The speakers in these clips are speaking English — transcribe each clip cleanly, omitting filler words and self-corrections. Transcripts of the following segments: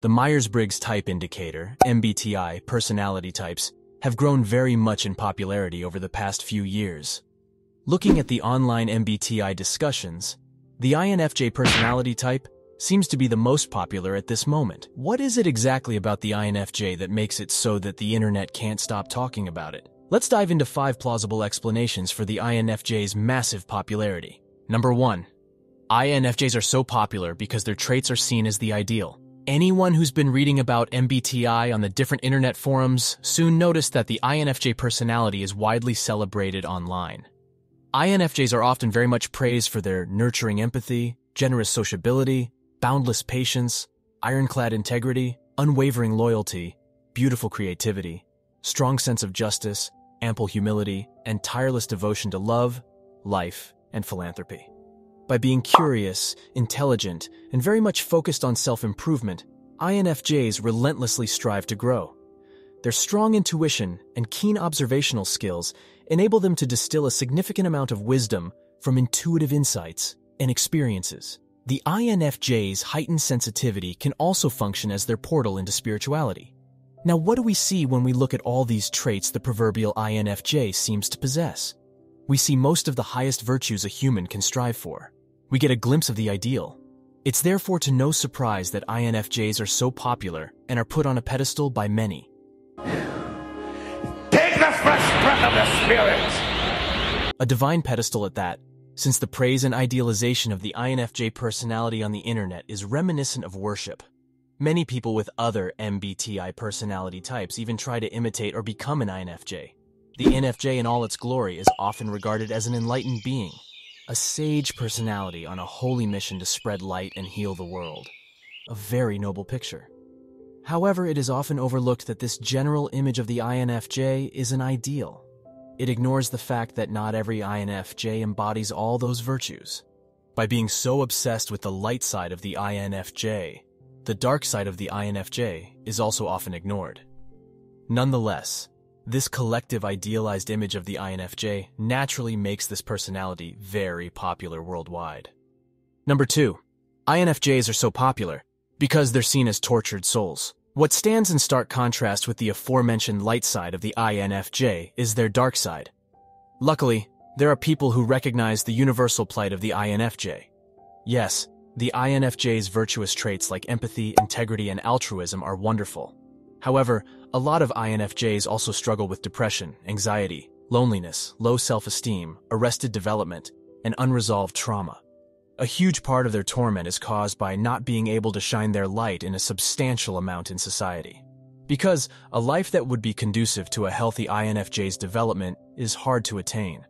The Myers-Briggs Type Indicator, MBTI, personality types have grown very much in popularity over the past few years. Looking at the online MBTI discussions, the INFJ personality type seems to be the most popular at this moment. What is it exactly about the INFJ that makes it so that the internet can't stop talking about it? Let's dive into 5 plausible explanations for the INFJ's massive popularity. Number 1. INFJs are so popular because their traits are seen as the ideal. Anyone who's been reading about MBTI on the different internet forums soon noticed that the INFJ personality is widely celebrated online. INFJs are often very much praised for their nurturing empathy, generous sociability, boundless patience, ironclad integrity, unwavering loyalty, beautiful creativity, strong sense of justice, ample humility, and tireless devotion to love, life, and philanthropy. By being curious, intelligent, and very much focused on self-improvement, INFJs relentlessly strive to grow. Their strong intuition and keen observational skills enable them to distill a significant amount of wisdom from intuitive insights and experiences. The INFJ's heightened sensitivity can also function as their portal into spirituality. Now, what do we see when we look at all these traits the proverbial INFJ seems to possess? We see most of the highest virtues a human can strive for. We get a glimpse of the ideal. It's therefore to no surprise that INFJs are so popular and are put on a pedestal by many. Take the fresh breath of the Spirit! A divine pedestal at that, since the praise and idealization of the INFJ personality on the internet is reminiscent of worship. Many people with other MBTI personality types even try to imitate or become an INFJ. The INFJ in all its glory is often regarded as an enlightened being, a sage personality on a holy mission to spread light and heal the world. A very noble picture. However, it is often overlooked that this general image of the INFJ is an ideal. It ignores the fact that not every INFJ embodies all those virtues. By being so obsessed with the light side of the INFJ, the dark side of the INFJ is also often ignored. Nonetheless, this collective idealized image of the INFJ naturally makes this personality very popular worldwide. Number 2. INFJs are so popular because they're seen as tortured souls. What stands in stark contrast with the aforementioned light side of the INFJ is their dark side. Luckily, there are people who recognize the universal plight of the INFJ. Yes, the INFJ's virtuous traits like empathy, integrity, and altruism are wonderful. However, a lot of INFJs also struggle with depression, anxiety, loneliness, low self-esteem, arrested development, and unresolved trauma. A huge part of their torment is caused by not being able to shine their light in a substantial amount in society. Because a life that would be conducive to a healthy INFJ's development is hard to attain.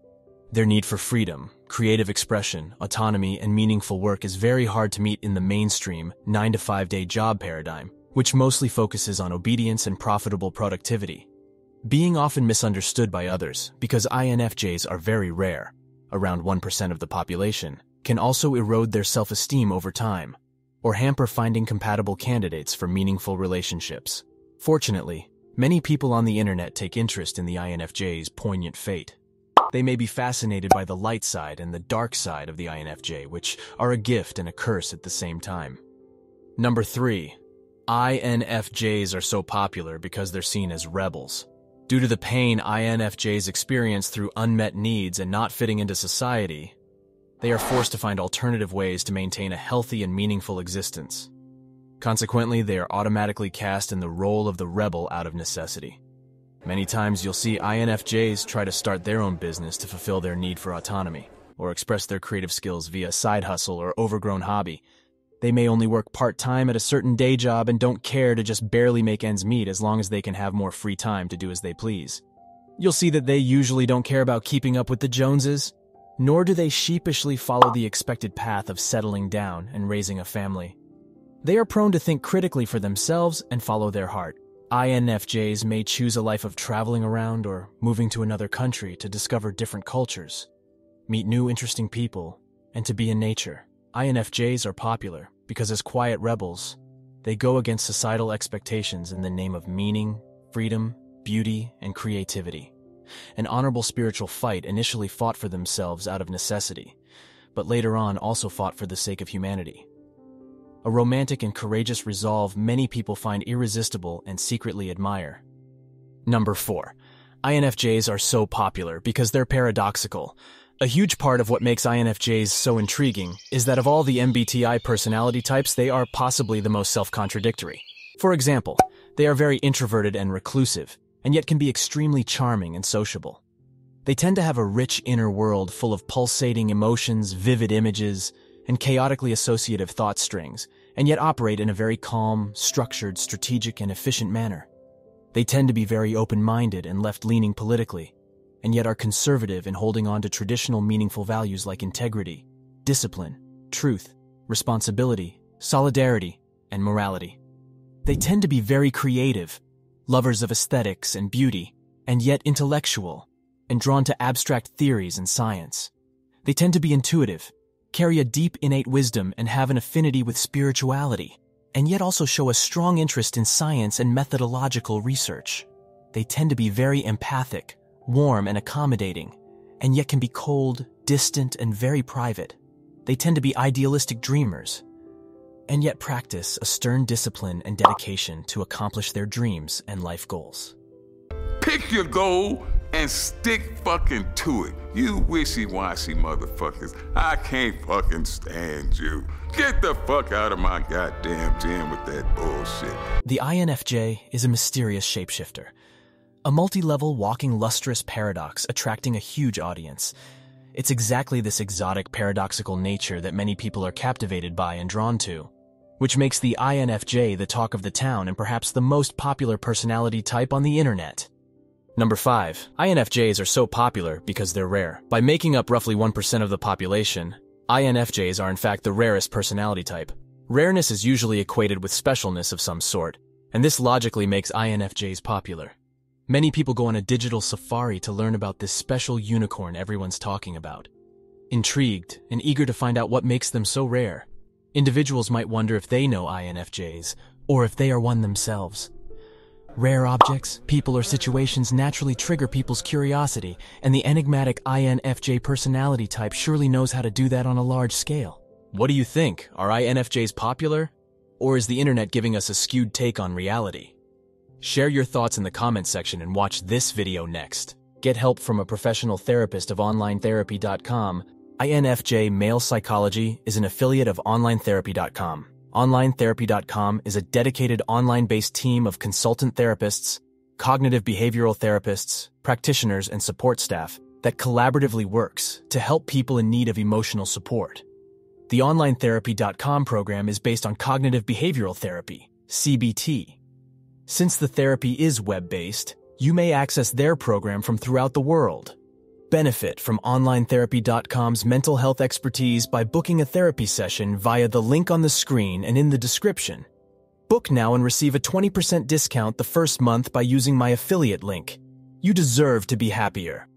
Their need for freedom, creative expression, autonomy, and meaningful work is very hard to meet in the mainstream 9-to-5-day job paradigm, which mostly focuses on obedience and profitable productivity. Being often misunderstood by others, because INFJs are very rare, around 1% of the population, can also erode their self-esteem over time, or hamper finding compatible candidates for meaningful relationships. Fortunately, many people on the internet take interest in the INFJ's poignant fate. They may be fascinated by the light side and the dark side of the INFJ, which are a gift and a curse at the same time. Number 3. INFJs are so popular because they're seen as rebels. Due to the pain INFJs experience through unmet needs and not fitting into society, they are forced to find alternative ways to maintain a healthy and meaningful existence. Consequently, they are automatically cast in the role of the rebel out of necessity. Many times you'll see INFJs try to start their own business to fulfill their need for autonomy, or express their creative skills via side hustle or overgrown hobby. They may only work part-time at a certain day job and don't care to just barely make ends meet as long as they can have more free time to do as they please. You'll see that they usually don't care about keeping up with the Joneses, nor do they sheepishly follow the expected path of settling down and raising a family. They are prone to think critically for themselves and follow their heart. INFJs may choose a life of traveling around or moving to another country to discover different cultures, meet new interesting people, and to be in nature. INFJs are popular because as quiet rebels, they go against societal expectations in the name of meaning, freedom, beauty, and creativity. An honorable spiritual fight initially fought for themselves out of necessity, but later on also fought for the sake of humanity. a romantic and courageous resolve many people find irresistible and secretly admire. Number 4. INFJs are so popular because they're paradoxical. A huge part of what makes INFJs so intriguing is that of all the MBTI personality types, they are possibly the most self-contradictory. For example, they are very introverted and reclusive, and yet can be extremely charming and sociable. They tend to have a rich inner world full of pulsating emotions, vivid images, and chaotically associative thought strings, and yet operate in a very calm, structured, strategic, and efficient manner. They tend to be very open-minded and left-leaning politically, and yet are conservative in holding on to traditional meaningful values like integrity, discipline, truth, responsibility, solidarity, and morality. They tend to be very creative, lovers of aesthetics and beauty, and yet intellectual, and drawn to abstract theories and science. They tend to be intuitive, carry a deep innate wisdom, and have an affinity with spirituality, and yet also show a strong interest in science and methodological research. They tend to be very empathic, warm and accommodating, and yet can be cold, distant, and very private. They tend to be idealistic dreamers, and yet practice a stern discipline and dedication to accomplish their dreams and life goals. Pick your goal and stick fucking to it. You wishy-washy motherfuckers. I can't fucking stand you. Get the fuck out of my goddamn gym with that bullshit. The INFJ is a mysterious shapeshifter, a multi-level walking lustrous paradox attracting a huge audience. It's exactly this exotic paradoxical nature that many people are captivated by and drawn to, which makes the INFJ the talk of the town and perhaps the most popular personality type on the internet. Number 5. INFJs are so popular because they're rare. By making up roughly 1% of the population, INFJs are in fact the rarest personality type. Rareness is usually equated with specialness of some sort, and this logically makes INFJs popular. Many people go on a digital safari to learn about this special unicorn everyone's talking about. Intrigued and eager to find out what makes them so rare, individuals might wonder if they know INFJs, or if they are one themselves. Rare objects, people, or situations naturally trigger people's curiosity, and the enigmatic INFJ personality type surely knows how to do that on a large scale. What do you think? Are INFJs popular? Or is the internet giving us a skewed take on reality? Share your thoughts in the comments section and watch this video next. Get help from a professional therapist of OnlineTherapy.com. INFJ Male Psychology is an affiliate of OnlineTherapy.com. OnlineTherapy.com is a dedicated online-based team of consultant therapists, cognitive behavioral therapists, practitioners, and support staff that collaboratively works to help people in need of emotional support. The OnlineTherapy.com program is based on cognitive behavioral therapy, CBT. Since the therapy is web-based, you may access their program from throughout the world. Benefit from OnlineTherapy.com's mental health expertise by booking a therapy session via the link on the screen and in the description. Book now and receive a 20% discount the first month by using my affiliate link. You deserve to be happier.